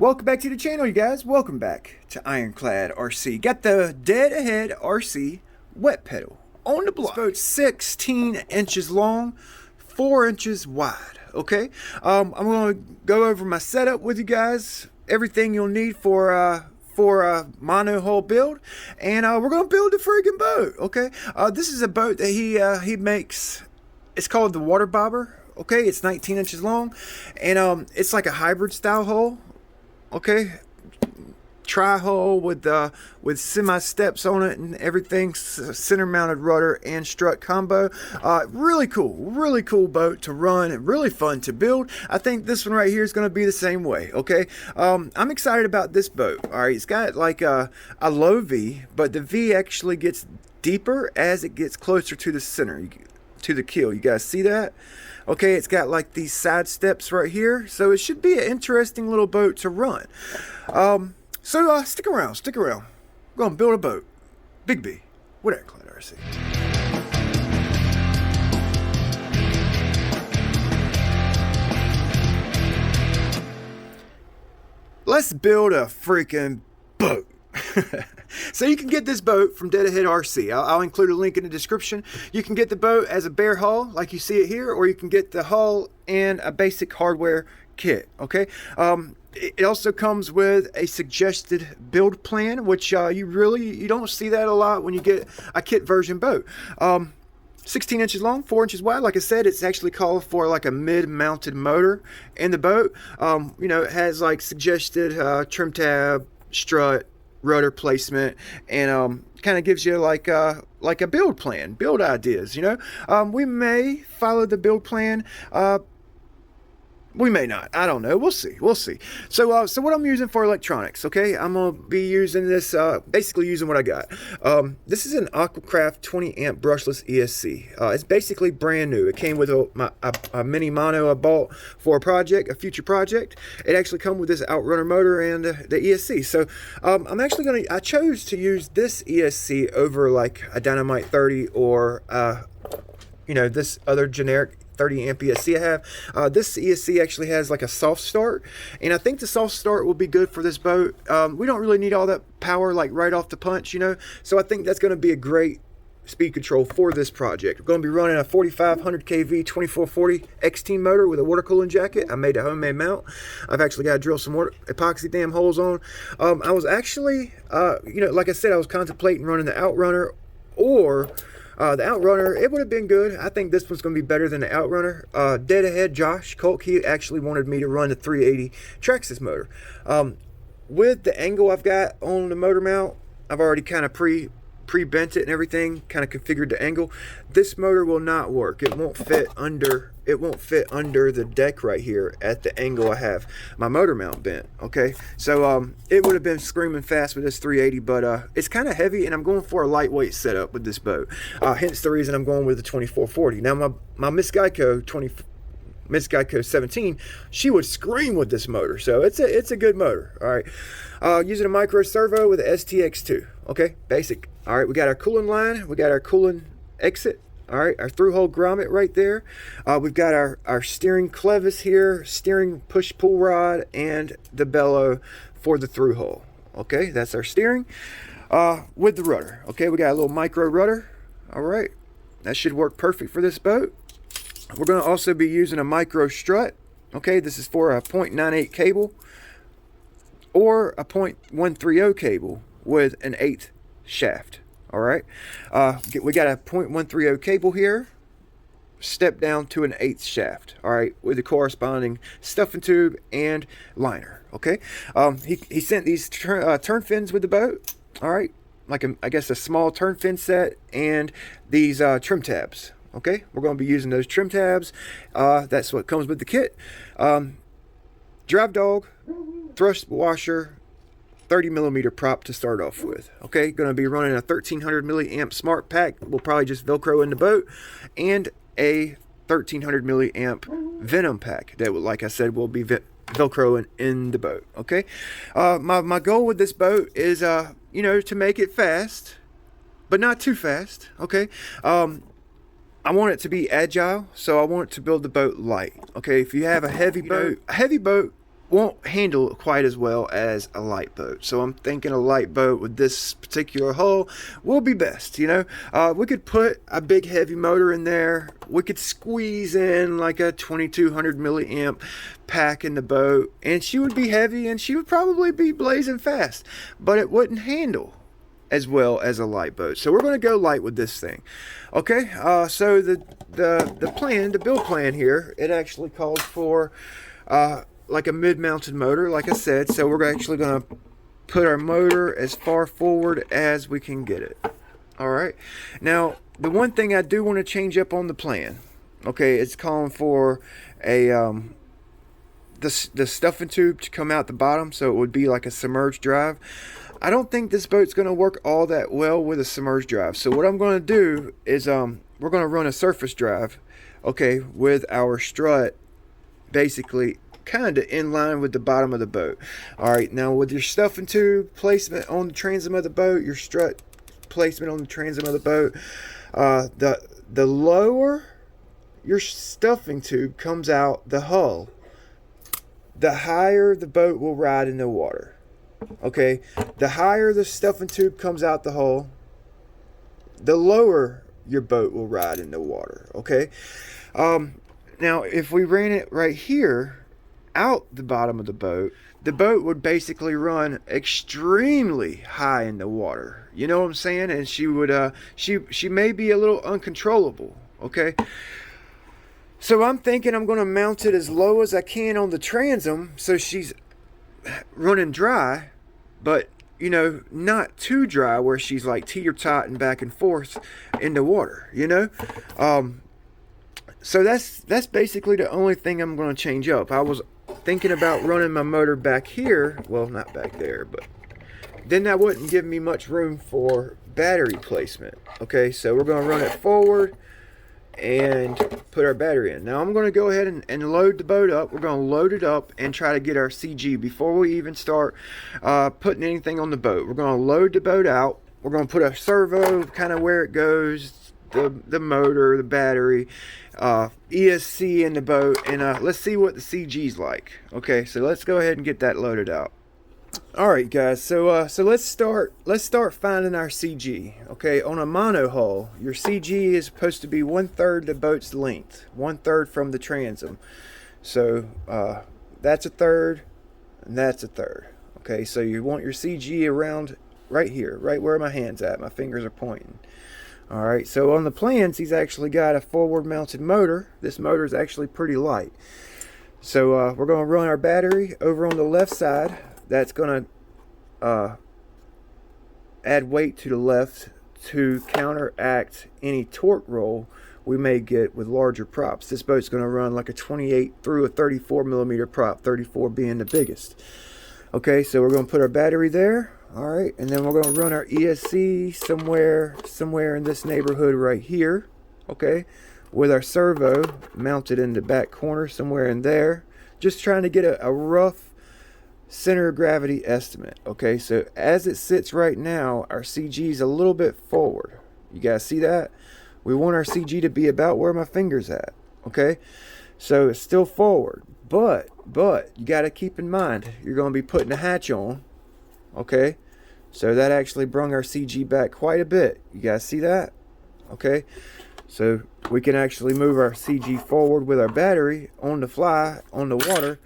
Welcome back to the channel, you guys. Welcome back to Ironclad RC. Got the Dead Ahead RC wet pedal on the block. This boat's 16 inches long, 4 inches wide. Okay, I'm going to go over my setup with you guys. Everything you'll need for a monohull build, and we're going to build the friggin' boat. Okay, this is a boat that he makes. It's called the water bobber. Okay, it's 19 inches long, and it's like a hybrid style hull. Okay, tri-hull with semi steps on it and everything, center mounted rudder and strut combo. Really cool boat to run, really fun to build. I think this one right here is going to be the same way. Okay, I'm excited about this boat. All right, it's got like a low V, but the V actually gets deeper as it gets closer to the center, to the keel. You guys see that? Okay, it's got like these side steps right here, so it should be an interesting little boat to run. So stick around. We're gonna build a boat. Big B with Ironclad RC. Let's build a freaking boat. So you can get this boat from Dead Ahead RC. I'll include a link in the description. You can get the boat as a bare hull, like you see it here, or you can get the hull and a basic hardware kit. Okay. It also comes with a suggested build plan, which you don't see that a lot when you get a kit version boat. 16 inches long, 4 inches wide. Like I said, it's actually called for like a mid-mounted motor in the boat. You know, it has like suggested trim tab, strut, rudder placement, and kind of gives you like a build plan, build ideas. You know, we may follow the build plan. We may not. I don't know. We'll see. So what I'm using for electronics, okay? I'm going to be using this, basically using what I got. This is an Aquacraft 20 amp brushless ESC. It's basically brand new. It came with a mini mono I bought for a future project. It actually comes with this outrunner motor and the ESC. So I chose to use this ESC over like a DYNIMITE 30 or, you know, this other generic 30 amp ESC I have. This ESC actually has like a soft start, and I think the soft start will be good for this boat. We don't really need all that power like right off the punch, you know, so I think that's going to be a great speed control for this project. We're going to be running a 4500 kV 2440 X-Team motor with a water cooling jacket. I made a homemade mount. I've actually got to drill some epoxy dam holes on. I was actually, you know, like I said, I was contemplating running the outrunner or the outrunner. It would have been good. I think this one's going to be better than the outrunner. Dead Ahead Josh Kuik, he actually wanted me to run the 380 Traxxas motor. With the angle I've got on the motor mount, I've already kind of pre-bent it and everything, kind of configured the angle. This motor will not work. It won't fit under the deck right here at the angle I have my motor mount bent. Okay, so it would have been screaming fast with this 380, but it's kind of heavy, and I'm going for a lightweight setup with this boat. Hence the reason I'm going with the 2440. Now my Miss Geico 17, she would scream with this motor, so it's a good motor. All right, using a micro servo with a STX2. Okay, basic. All right, we got our cooling line, we got our cooling exit. All right, our through-hole grommet right there. We've got our steering clevis here, steering push-pull rod, and the bellow for the through-hole. Okay, that's our steering with the rudder. Okay, we got a little micro rudder. All right, that should work perfect for this boat. We're going to also be using a micro strut. Okay, this is for a 0.98 cable or a 0.130 cable with an 1/8 shaft. All right, we got a 0.130 cable here, step down to an 1/8 shaft. All right, with the corresponding stuffing tube and liner. Okay, he sent these turn fins with the boat. All right, like I guess a small turn fin set and these trim tabs. Okay, we're going to be using those trim tabs. That's what comes with the kit. Drive dog, thrust washer, 30mm prop to start off with. Okay, going to be running a 1300 milliamp smart pack. We'll probably just Velcro in the boat, and a 1300 milliamp Venom pack that, like I said, will be Velcro in the boat. Okay, my goal with this boat is you know, to make it fast, but not too fast. Okay, I want it to be agile, so I want it to build the boat light. Okay, if you have a heavy boat won't handle quite as well as a light boat. So I'm thinking a light boat with this particular hull will be best. You know, we could put a big heavy motor in there. We could squeeze in like a 2200 milliamp pack in the boat, and she would be heavy and she would probably be blazing fast, but it wouldn't handle as well as a light boat. So we're going to go light with this thing. Okay, so the plan, the build plan here, it actually calls for like a mid-mounted motor, like I said. So we're actually going to put our motor as far forward as we can get it. All right. Now, the one thing I do want to change up on the plan, okay, it's calling for a the stuffing tube to come out the bottom, so it would be like a submerged drive. I don't think this boat's going to work all that well with a submerged drive. So what I'm going to do is we're going to run a surface drive, okay, with our strut basically kind of in line with the bottom of the boat. All right, now with your stuffing tube placement on the transom of the boat, your strut placement on the transom of the boat, the lower your stuffing tube comes out the hull, the higher the boat will ride in the water. Okay, the higher the stuffing tube comes out the hull, the lower your boat will ride in the water. Okay, now if we ran it right here out the bottom of the boat would basically run extremely high in the water. You know what I'm saying? And she would she may be a little uncontrollable. Okay, so I'm thinking I'm going to mount it as low as I can on the transom so she's running dry, but you know, not too dry where she's like teeter-totting back and forth in the water, you know. So that's basically the only thing I'm going to change up. I was thinking about running my motor back here, well, not back there, but then that wouldn't give me much room for battery placement. Okay, so we're going to run it forward and put our battery in. Now I'm going to go ahead and load the boat up. We're going to load it up and try to get our CG before we even start putting anything on the boat. We're going to load the boat out. We're going to put a servo kind of where it goes, the motor, the battery, ESC in the boat, and let's see what the CG's like. Okay, so let's go ahead and get that loaded out. All right, guys. So let's start finding our CG. Okay, on a mono hull, your CG is supposed to be 1/3 the boat's length, 1/3 from the transom. So that's 1/3, and that's 1/3. Okay, so you want your CG around right here, right where my hand's at. My fingers are pointing. All right. So on the plans, he's actually got a forward-mounted motor. This motor is actually pretty light. So we're going to run our battery over on the left side. That's going to add weight to the left to counteract any torque roll we may get with larger props. This boat's going to run like a 28 through a 34 millimeter prop, 34 being the biggest. Okay, so we're going to put our battery there. All right, and then we're going to run our ESC somewhere in this neighborhood right here. Okay, with our servo mounted in the back corner somewhere in there. Just trying to get a rough center of gravity estimate. Okay, so as it sits right now, our CG is a little bit forward. You guys see that? We want our CG to be about where my finger's at. Okay, so it's still forward, but you got to keep in mind you're going to be putting a hatch on. Okay, so that actually brung our CG back quite a bit. You guys see that? Okay, so we can actually move our CG forward with our battery on the fly on the water,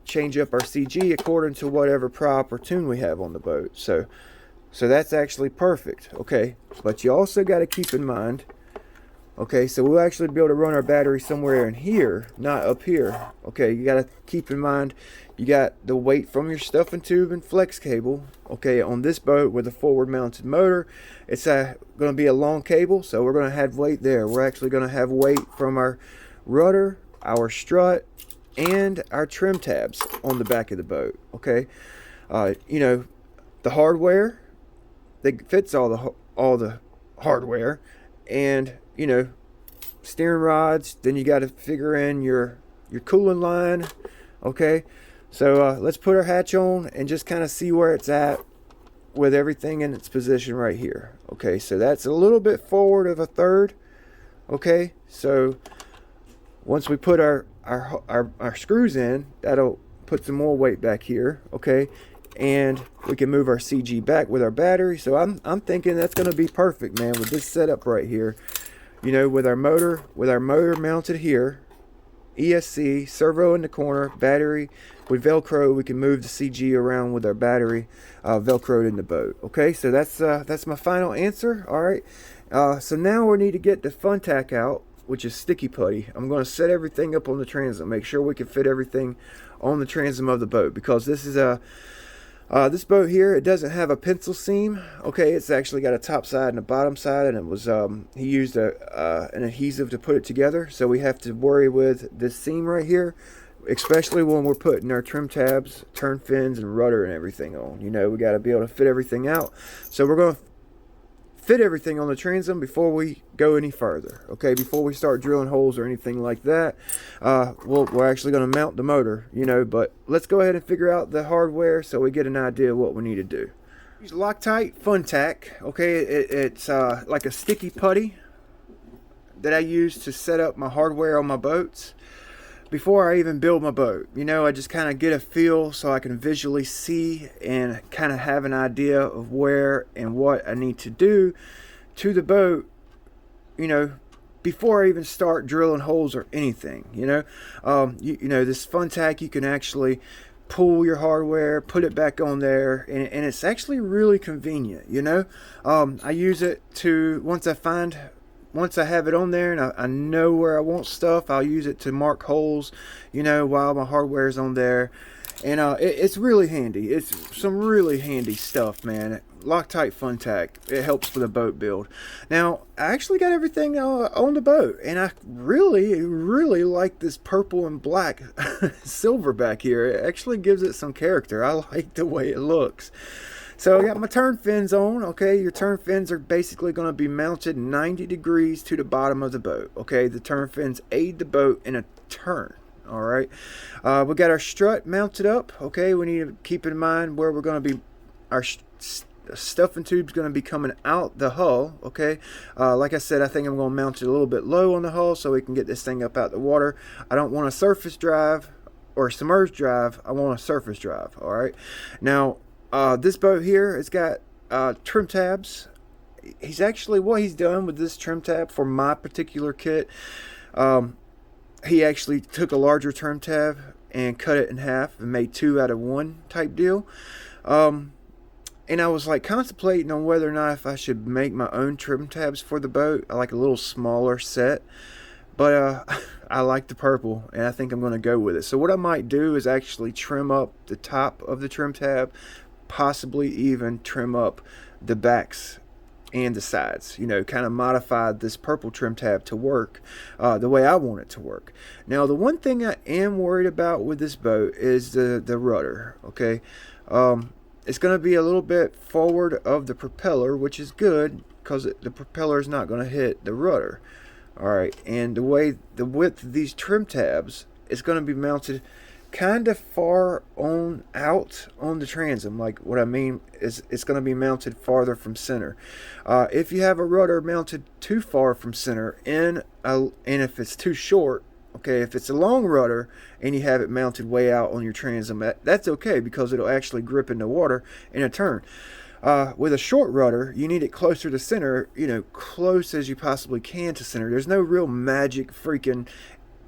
change up our CG according to whatever prop or tune we have on the boat. So that's actually perfect. Okay, but you also got to keep in mind, okay, so we'll actually be able to run our battery somewhere in here, not up here. Okay, you got to keep in mind you got the weight from your stuffing tube and flex cable. Okay, on this boat with a forward mounted motor, it's going to be a long cable, so we're going to have weight there. We're actually going to have weight from our rudder, our strut, and our trim tabs on the back of the boat. Okay, you know, the hardware that fits all the hardware, and you know, steering rods. Then you got to figure in your cooling line. Okay, so let's put our hatch on and just kind of see where it's at with everything in its position right here. Okay, so that's a little bit forward of 1/3. Okay, so once we put our screws in, that'll put some more weight back here, okay, and we can move our CG back with our battery. So I'm thinking that's going to be perfect, man, with this setup right here. You know, with our motor mounted here, ESC, servo in the corner, battery with Velcro. We can move the CG around with our battery Velcroed in the boat. Okay, so that's my final answer. All right, so now we need to get the fun tack out, which is sticky putty. I'm going to set everything up on the transom, make sure we can fit everything on the transom of the boat, because this is a this boat here, it doesn't have a pencil seam. Okay, it's actually got a top side and a bottom side, and it was he used an adhesive to put it together. So we have to worry with this seam right here, especially when we're putting our trim tabs, turn fins, and rudder and everything on. You know, we got to be able to fit everything out. So we're going to fit everything on the transom before we go any further. Okay, before we start drilling holes or anything like that. We're actually going to mount the motor, you know, but let's go ahead and figure out the hardware so we get an idea of what we need to do. Use Loctite Fun Tack. Okay, it's like a sticky putty that I use to set up my hardware on my boats before I even build my boat. You know, I just kind of get a feel so I can visually see and kind of have an idea of where and what I need to do to the boat, you know, before I even start drilling holes or anything. You know, you know, this Fun Tack, you can actually pull your hardware, put it back on there, and it's actually really convenient. You know, I use it to, once I have it on there and I know where I want stuff, I'll use it to mark holes, you know, while my hardware is on there. And it's really handy. It's some really handy stuff, man. Loctite Fun Tack. It helps with a boat build. Now, I actually got everything on the boat, and I really, really like this purple and black silver back here. It actually gives it some character. I like the way it looks. So I got my turn fins on. Okay, your turn fins are basically going to be mounted 90 degrees to the bottom of the boat. Okay, the turn fins aid the boat in a turn. All right, we got our strut mounted up. Okay, we need to keep in mind where we're going to be. Our stuffing tube's going to be coming out the hull. Okay, like I said, I think I'm going to mount it a little bit low on the hull so we can get this thing up out the water. I don't want a surface drive or submerged drive. I want a surface drive. All right, now. This boat here, it's got trim tabs. He's actually, what he's done with this trim tab for my particular kit, he actually took a larger trim tab and cut it in half and made 2 out of 1 type deal. And I was like contemplating on whether or not if I should make my own trim tabs for the boat. I like a little smaller set, but I like the purple, and I think I'm going to go with it. So what I might do is actually trim up the top of the trim tab, possibly even trim up the backs and the sides, you know, kind of modify this purple trim tab to work the way I want it to work. Now, the one thing I am worried about with this boat is the rudder. Okay, it's going to be a little bit forward of the propeller, which is good because the propeller is not going to hit the rudder. All right, and the width of these trim tabs is going to be mounted kind of far on out on the transom. Like, what I mean is it's going to be mounted farther from center. If you have a rudder mounted too far from center and if it's too short, okay, if it's a long rudder and you have it mounted way out on your transom, that's okay because it'll actually grip in the water in a turn. With a short rudder, you need it closer to center, you know, close as you possibly can to center. There's no real magic freaking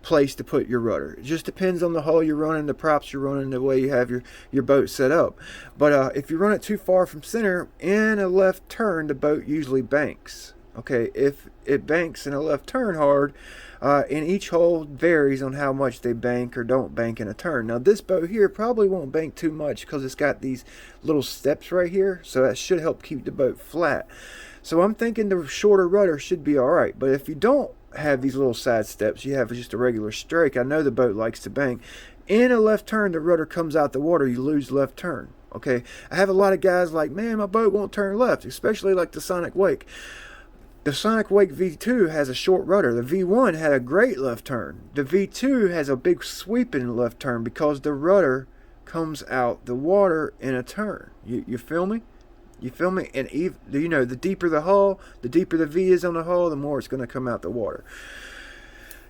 place to put your rudder. It just depends on the hull you're running, the props you're running, the way you have your boat set up. But if you run it too far from center in a left turn, the boat usually banks. Okay, if it banks in a left turn hard, and each hole varies on how much they bank or don't bank in a turn. Now, this boat here probably won't bank too much because it's got these little steps right here, so that should help keep the boat flat. So I'm thinking the shorter rudder should be all right. But if you don't have these little side steps, you have just a regular strake, I know the boat likes to bank. In a left turn, the rudder comes out the water, you lose left turn. Okay, I have a lot of guys like, man, my boat won't turn left, especially like the Sonic Wake. The Sonic Wake V2 has a short rudder. The V1 had a great left turn. The V2 has a big sweeping left turn because the rudder comes out the water in a turn. You feel me? You feel me? And you know, the deeper the hull, the deeper the V is on the hull, the more it's going to come out the water.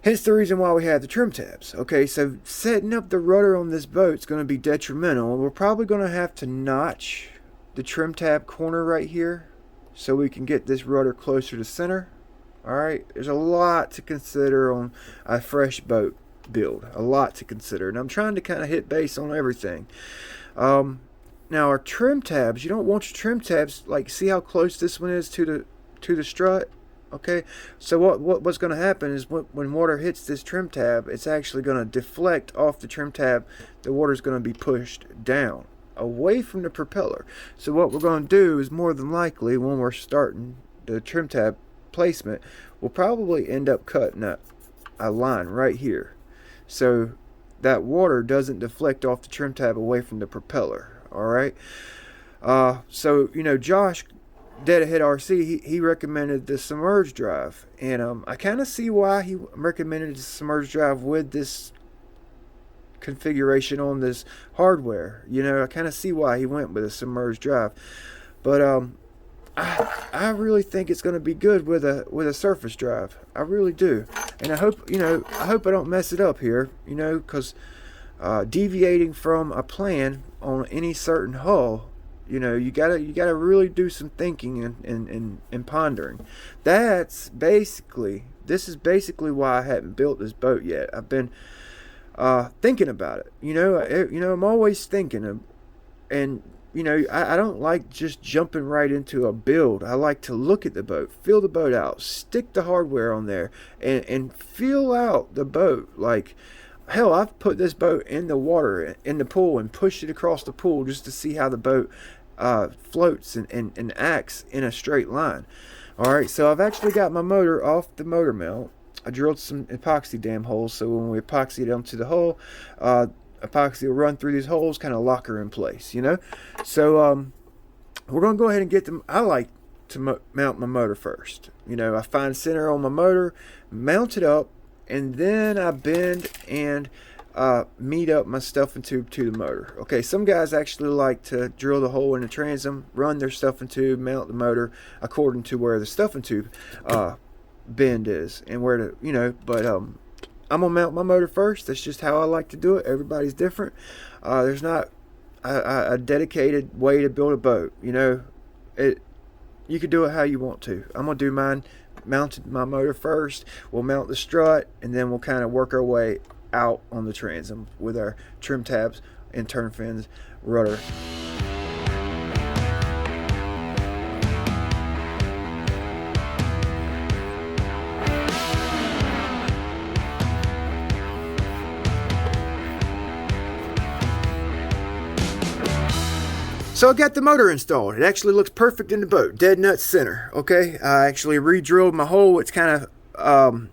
Hence the reason why we have the trim tabs. Okay, so setting up the rudder on this boat is going to be detrimental. We're probably going to have to notch the trim tab corner right here so we can get this rudder closer to center. Alright, there's a lot to consider on a fresh boat build. A lot to consider. And I'm trying to kind of hit base on everything. Now our trim tabs, you don't want your trim tabs, like, see how close this one is to the strut? Okay, so what's going to happen is when water hits this trim tab, it's actually going to deflect off the trim tab. The water's going to be pushed down, away from the propeller. So what we're going to do is, more than likely, when we're starting the trim tab placement, we'll probably end up cutting a line right here, so that water doesn't deflect off the trim tab away from the propeller. Alright, so, you know, Josh, deadaheadrc, he recommended the submerged drive, and I kind of see why he recommended the submerged drive with this configuration on this hardware. You know, I kind of see why he went with a submerged drive, but I really think it's going to be good with a surface drive. I really do, and I hope, you know, I don't mess it up here, you know, because deviating from a plan on any certain hull, you know, you gotta really do some thinking and pondering. This is basically why I haven't built this boat yet. I've been thinking about it. You know, I'm always thinking, and you know, I don't like just jumping right into a build. I like to look at the boat, feel the boat out, stick the hardware on there, and feel out the boat. Like, hell, I've put this boat in the water, in the pool, and pushed it across the pool just to see how the boat floats and acts in a straight line. Alright, so I've actually got my motor off the motor mount. I drilled some epoxy dam holes, so when we epoxy it onto the hull, epoxy will run through these holes, kind of lock her in place, you know. So we're going to go ahead and get them. I like to mount my motor first. You know, I find center on my motor, mount it up, and then I bend and meet up my stuffing tube to the motor. Okay, some guys actually like to drill the hole in the transom, run their stuffing tube, mount the motor according to where the stuffing tube bend is and where to, you know, but I'm gonna mount my motor first. That's just how I like to do it. Everybody's different. There's not a dedicated way to build a boat, you know. You could do it how you want to. I'm gonna do mine, mounted my motor first. We'll mount the strut, and then we'll kind of work our way out on the transom with our trim tabs and turn fins, rudder. So I got the motor installed. It actually looks perfect in the boat, dead nut center. Okay, I actually re-drilled my hole. It's kind of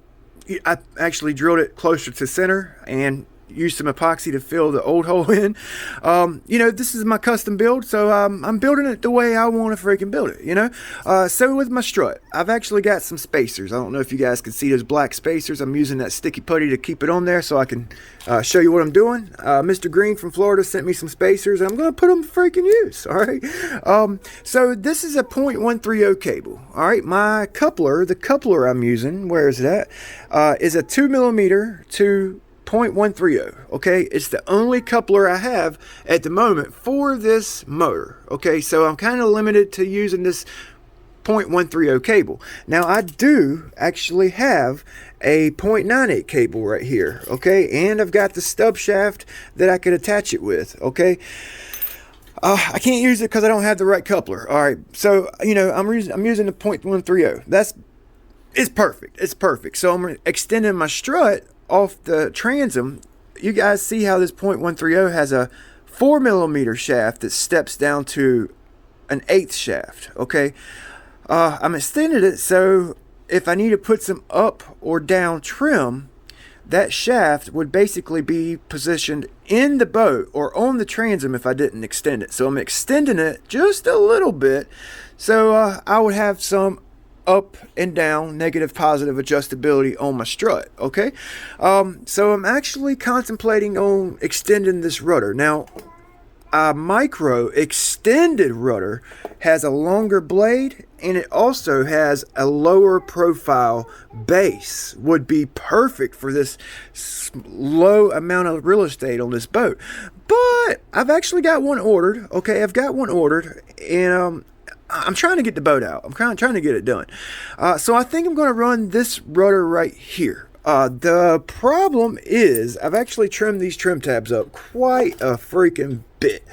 I actually drilled it closer to center and used some epoxy to fill the old hole in. You know, this is my custom build, so I'm building it the way I want to freaking build it, you know. So with my strut, I've actually got some spacers. I don't know if you guys can see those black spacers. I'm using that sticky putty to keep it on there so I can show you what I'm doing. Mr. Green from Florida sent me some spacers, and I'm going to put them to freaking use, all right? So this is a .130 cable, all right? My coupler, the coupler I'm using, where is it at, is a 2mm to .130. Okay, it's the only coupler I have at the moment for this motor. Okay, so I'm kind of limited to using this .130 cable. Now I do actually have a .98 cable right here. Okay, and I've got the stub shaft that I could attach it with. Okay, I can't use it because I don't have the right coupler. All right, so you know I'm using the .130. It's perfect. It's perfect. So I'm extending my strut off the transom. You guys see how this .130 has a 4mm shaft that steps down to an 1/8 shaft. Okay, I'm extending it so if I need to put some up or down trim, that shaft would basically be positioned in the boat or on the transom if I didn't extend it. So I'm extending it just a little bit so I would have some up and down, negative, positive adjustability on my strut. Okay, so I'm actually contemplating on extending this rudder. Now I micro extend extended rudder has a longer blade, and it also has a lower profile base. Would be perfect for this low amount of real estate on this boat. But I've actually got one ordered. Okay, I've got one ordered, and I'm trying to get the boat out. I'm trying to get it done. So I think I'm going to run this rudder right here. The problem is I've actually trimmed these trim tabs up quite a freaking bit.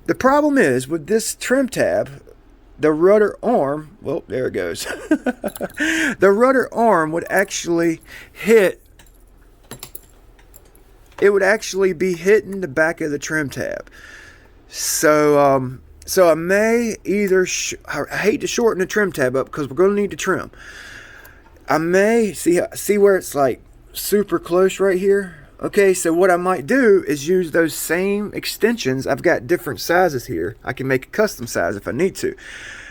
The problem is with this trim tab, the rudder arm, well, there it goes. The rudder arm would actually hit, it would actually be hitting the back of the trim tab. So, so I may either, I hate to shorten the trim tab up because we're going to need to trim. I may, see where it's like super close right here? Okay, so what I might do is use those same extensions. I've got different sizes here. I can make a custom size if I need to.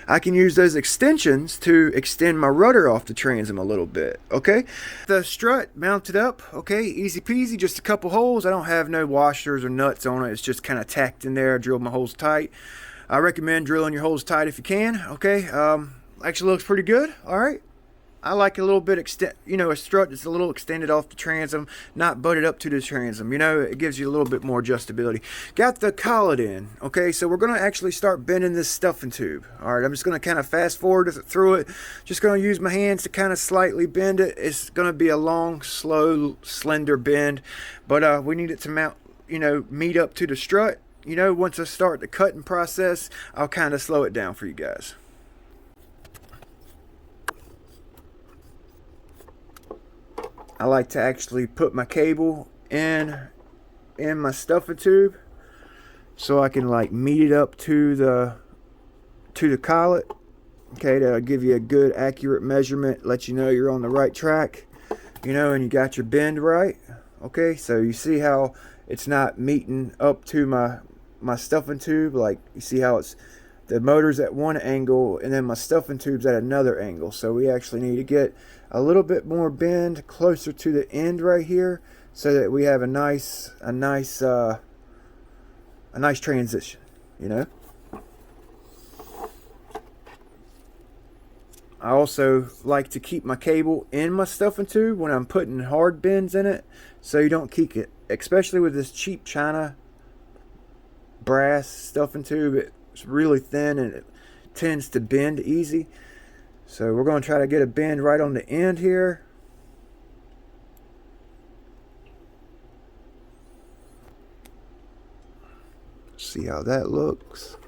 I can use those extensions to extend my rudder off the transom a little bit, okay? The strut mounted up, okay, easy peasy, just a couple holes. I don't have no washers or nuts on it. It's just kind of tacked in there. I drilled my holes tight. I recommend drilling your holes tight if you can, okay? Actually looks pretty good, all right? I like a little bit a strut that's a little extended off the transom, not butted up to the transom. You know, it gives you a little bit more adjustability. Got the collet in, okay? So we're going to actually start bending this stuffing tube. All right, I'm just going to kind of fast forward through it. Just going to use my hands to kind of slightly bend it. It's going to be a long, slow, slender bend, but we need it to mount, meet up to the strut. Once I start the cutting process, I'll kind of slow it down for you guys. I like to actually put my cable in my stuffing tube so I can like meet it up to the collet. Okay, that'll give you a good accurate measurement, let you know you're on the right track, and you got your bend right. Okay, so you see how it's not meeting up to my stuffing tube. Like you see how it's the motor's at one angle and then my stuffing tube's at another angle. So we actually need to get a little bit more bend closer to the end right here so that we have a nice transition, I also like to keep my cable in my stuffing tube when I'm putting hard bends in it so you don't keep it, especially with this cheap China brass stuffing tube. It's really thin and it tends to bend easy. So we're going to try to get a bend right on the end here. See how that looks.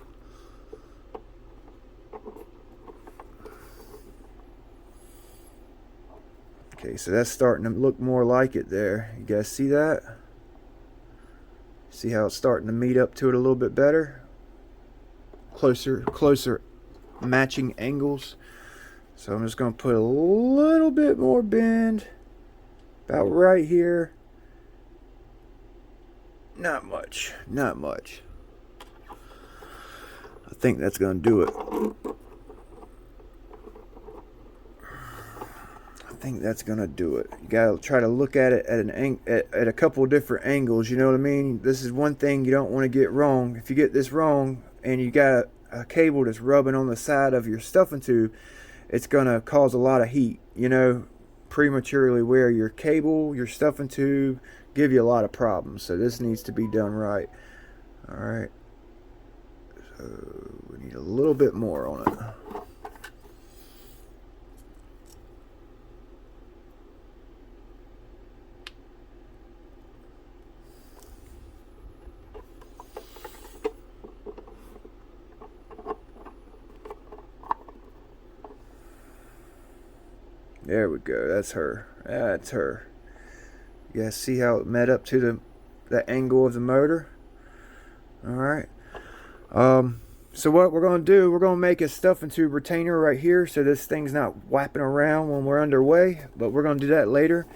Okay, so that's starting to look more like it there. You guys see that? See how it's starting to meet up to it a little bit better? Closer matching angles. So I'm just going to put a little bit more bend about right here. Not much. I think that's going to do it. You got to try to look at it at a couple of different angles, you know what I mean? This is one thing you don't want to get wrong. If you get this wrong and you got a cable that's rubbing on the side of your stuffing tube, it's going to cause a lot of heat, prematurely wear your cable, your stuffing tube, give you a lot of problems. So this needs to be done right. All right. So we need a little bit more on it. There we go. That's her. You guys see how it met up to the angle of the motor? Alright. So what we're going to do, we're going to make a stuffing tube retainer right here so this thing's not whapping around when we're underway. But we're going to do that later.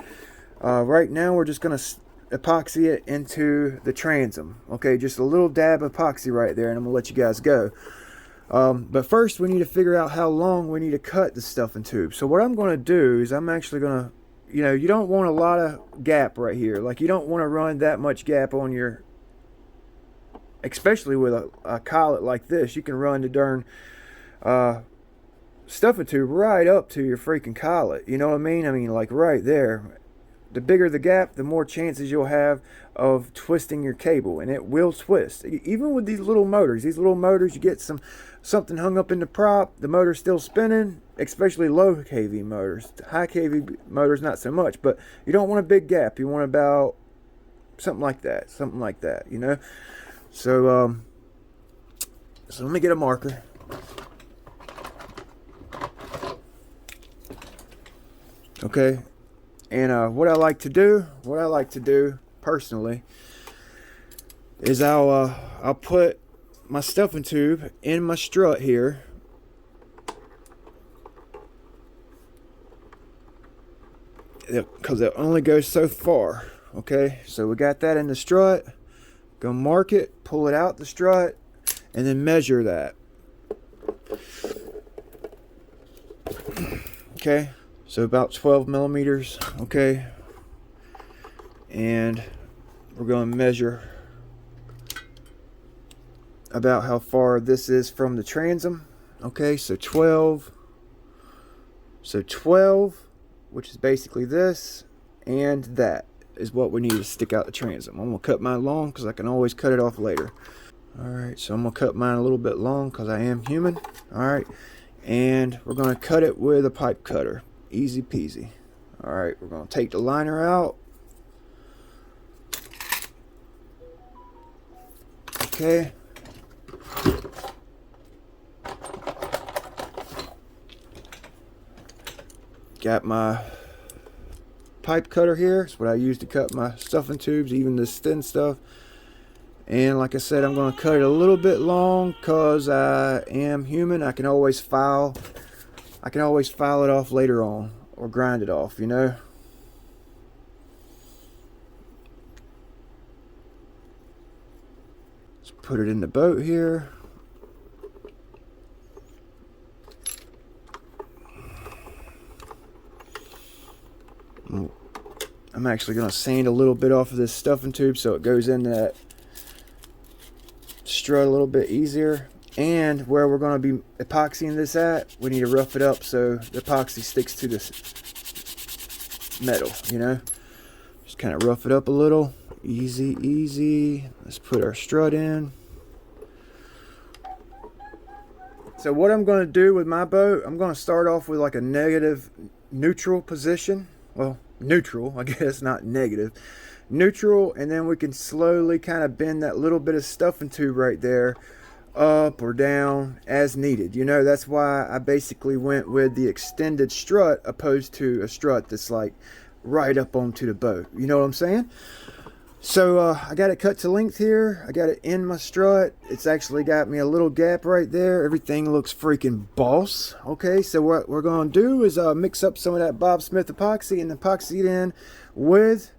Right now we're just going to epoxy it into the transom. Okay, just a little dab of epoxy right there, and I'm going to let you guys go. But first we need to figure out how long we need to cut the stuffing tube. So what I'm going to do is I'm actually going to, you don't want a lot of gap right here. Like you don't want to run that much gap on your especially with a collet like this, you can run the darn stuffing tube right up to your freaking collet. You know what I mean? I mean, like right there. The bigger the gap, the more chances you'll have of twisting your cable, and it will twist. Even with these little motors, you get something hung up in the prop, the motor's still spinning, especially low kV motors. High kV motors, not so much, but you don't want a big gap. You want about something like that, you know? So let me get a marker. Okay. And what I like to do personally is I'll put my stuffing tube in my strut here, because it only goes so far. Okay, so we got that in the strut. Go mark it, pull it out the strut, and then measure that. Okay. So about 12 millimeters, okay? And we're going to measure about how far this is from the transom. Okay, so 12. So 12, which is basically this, and that is what we need to stick out the transom. I'm going to cut mine long because I can always cut it off later. Alright, so I'm going to cut mine a little bit long because I am human. Alright, and we're going to cut it with a pipe cutter. Easy peasy. Alright, we're going to take the liner out. Okay. Got my pipe cutter here. It's what I use to cut my stuffing tubes, even this thin stuff. And like I said, I'm going to cut it a little bit long because I am human. I can always file it off later on, or grind it off, you know. Let's put it in the boat here. I'm actually going to sand a little bit off of this stuffing tube so it goes in that strut a little bit easier. And where we're going to be epoxying this at, we need to rough it up so the epoxy sticks to this metal, you know. Just kind of rough it up a little. Easy, easy. Let's put our strut in. So what I'm going to do with my boat, I'm going to start off with like a negative neutral position. Well, neutral, I guess, not negative. Neutral, and then we can slowly kind of bend that little bit of stuffing tube right there up or down as needed. You know, that's why I basically went with the extended strut opposed to a strut that's like right up onto the boat. You know what I'm saying? So I got it cut to length here. I got it in my strut. It's actually got me a little gap right there. Everything looks freaking boss. Okay, so what we're going to do is mix up some of that Bob Smith epoxy and epoxy it in with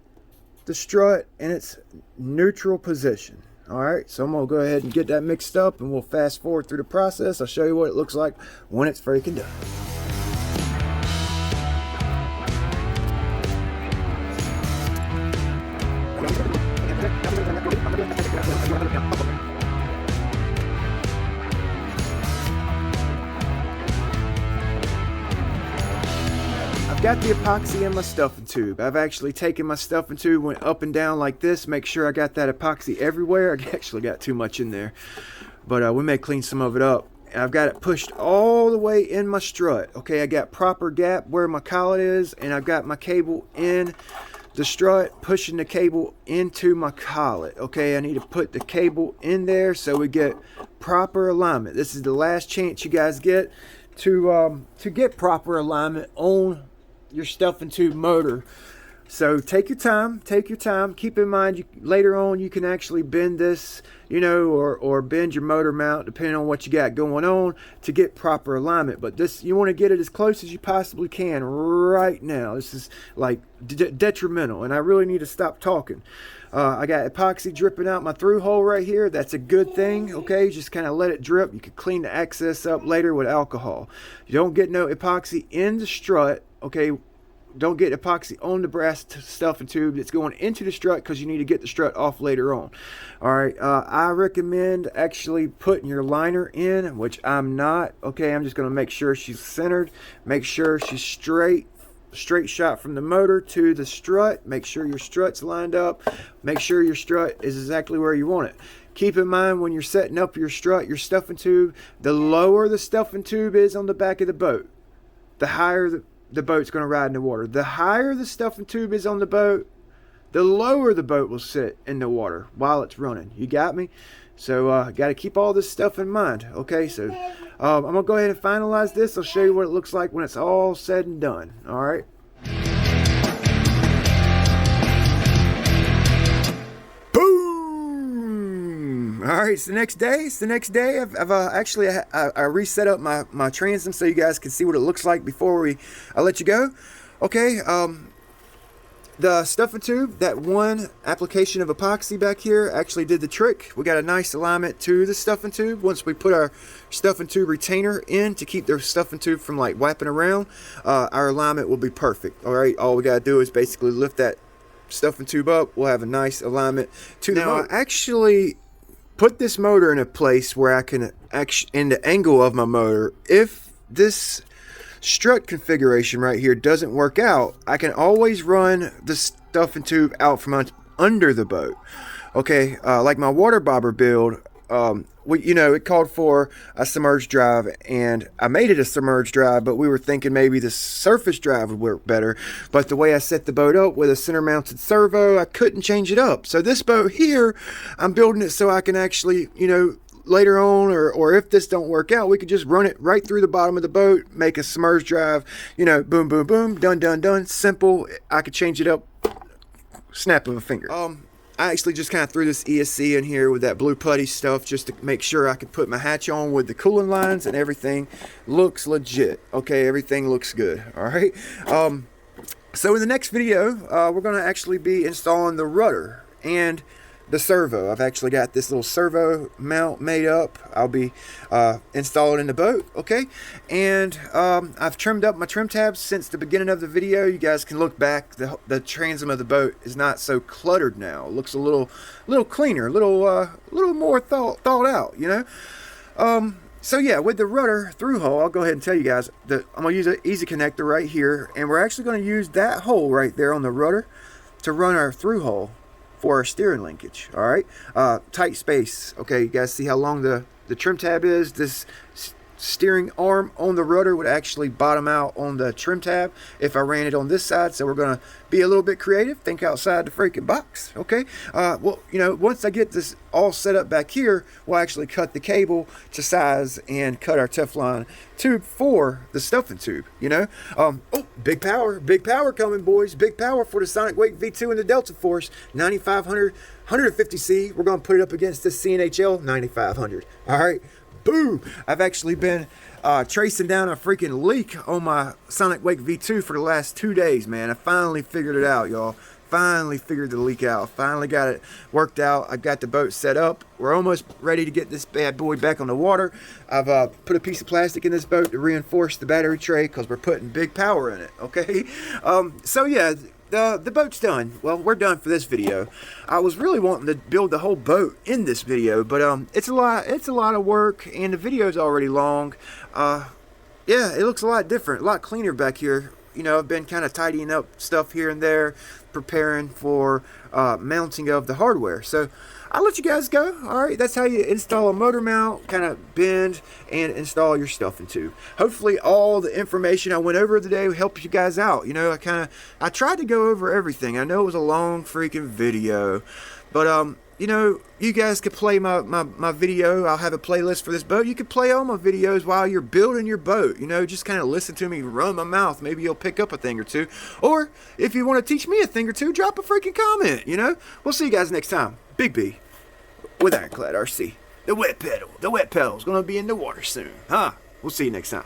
the strut in its neutral position. Alright, so I'm going to go ahead and get that mixed up, and we'll fast forward through the process. I'll show you what it looks like when it's freaking done. I've got the epoxy in my stuffing tube. I've actually taken my stuffing tube, went up and down like this, make sure I got that epoxy everywhere. I actually got too much in there, but we may clean some of it up. I've got it pushed all the way in my strut. Okay, I got proper gap where my collet is, and I've got my cable in the strut, pushing the cable into my collet. Okay, I need to put the cable in there so we get proper alignment. This is the last chance you guys get to get proper alignment on your stuffing tube motor. So take your time, keep in mind later on you can actually bend this, you know, or bend your motor mount depending on what you got going on to get proper alignment. But this, you want to get it as close as you possibly can right now. This is like detrimental, and I really need to stop talking. I got epoxy dripping out my through hole right here. That's a good thing. Okay, just kind of let it drip. You can clean the excess up later with alcohol. You don't get no epoxy in the strut, okay, don't get epoxy on the brass stuffing tube that's going into the strut, because you need to get the strut off later on. All right, I recommend actually putting your liner in, which I'm not. Okay, I'm just going to make sure she's centered, make sure she's straight shot from the motor to the strut. Make sure your strut's lined up, make sure your strut is exactly where you want it. Keep in mind, when you're setting up your strut, your stuffing tube, the lower the stuffing tube is on the back of the boat, the higher the boat's going to ride in the water. The higher the stuffing tube is on the boat, the lower the boat will sit in the water while it's running. You got me? So got to keep all this stuff in mind. Okay, so I'm going to go ahead and finalize this. I'll show you what it looks like when it's all said and done. All right. Boom! All right, it's the next day. I've actually I reset up my transom so you guys can see what it looks like before I let you go. Okay, the stuffing tube, that one application of epoxy back here actually did the trick. We got a nice alignment to the stuffing tube. Once we put our stuffing tube retainer in to keep the stuffing tube from like wrapping around, our alignment will be perfect. All right, all we got to do is basically lift that stuffing tube up. We'll have a nice alignment to the motor. I actually put this motor in a place where I can in the angle of my motor, if this strut configuration right here doesn't work out, I can always run the stuffing tube out from under the boat. Okay, like my water bobber build, it called for a submerged drive, and I made it a submerged drive, but we were thinking maybe the surface drive would work better. But the way I set the boat up with a center mounted servo, I couldn't change it up. So this boat here, I'm building it so I can actually, later on, or if this don't work out, we could just run it right through the bottom of the boat, make a submerged drive, boom, boom, boom, done. Simple. I could change it up, snap of a finger. I actually just kind of threw this ESC in here with that blue putty stuff just to make sure I could put my hatch on with the cooling lines, and everything looks legit. Okay, everything looks good. All right. So in the next video, we're going to actually be installing the rudder and the servo. I've actually got this little servo mount made up. I'll be installing in the boat. Okay, and I've trimmed up my trim tabs since the beginning of the video. You guys can look back. The transom of the boat is not so cluttered now. It looks a little cleaner, a little more thought out. So yeah, with the rudder through hole, I'll go ahead and tell you guys that I'm gonna use an easy connector right here, and we're actually going to use that hole right there on the rudder to run our through hole for our steering linkage. All right, tight space. Okay, you guys see how long the trim tab is? This steering arm on the rudder would actually bottom out on the trim tab if I ran it on this side. So we're gonna be a little bit creative, think outside the freaking box. Okay, once I get this all set up back here, we'll actually cut the cable to size and cut our Teflon tube for the stuffing tube. Oh, big power coming, boys. Big power for the Sonic Wake V2 and the Delta Force 9500 150C. We're gonna put it up against the CNHL 9500. All right, boom. I've actually been tracing down a freaking leak on my Sonic Wake V2 for the last 2 days, man. I finally figured it out, y'all. Finally figured the leak out. Finally got it worked out. I got the boat set up. We're almost ready to get this bad boy back on the water. I've put a piece of plastic in this boat to reinforce the battery tray because we're putting big power in it. Okay, so yeah, the boat's done. Well, we're done for this video. I was really wanting to build the whole boat in this video, but it's a lot of work, and the video's already long. Yeah, it looks a lot different, a lot cleaner back here. I've been kind of tidying up stuff here and there, preparing for mounting of the hardware. So I'll let you guys go. All right, that's how you install a motor mount, kind of bend and install your stuffing tube. Hopefully all the information I went over today helped you guys out. I tried to go over everything. I know it was a long freaking video, but you guys could play my video. I'll have a playlist for this boat. You could play all my videos while you're building your boat. Just kind of listen to me run my mouth. Maybe you'll pick up a thing or two. Or if you want to teach me a thing or two, drop a freaking comment. We'll see you guys next time. Big B with ironcladedout. The wet pedal. The wet pedal's going to be in the water soon. We'll see you next time.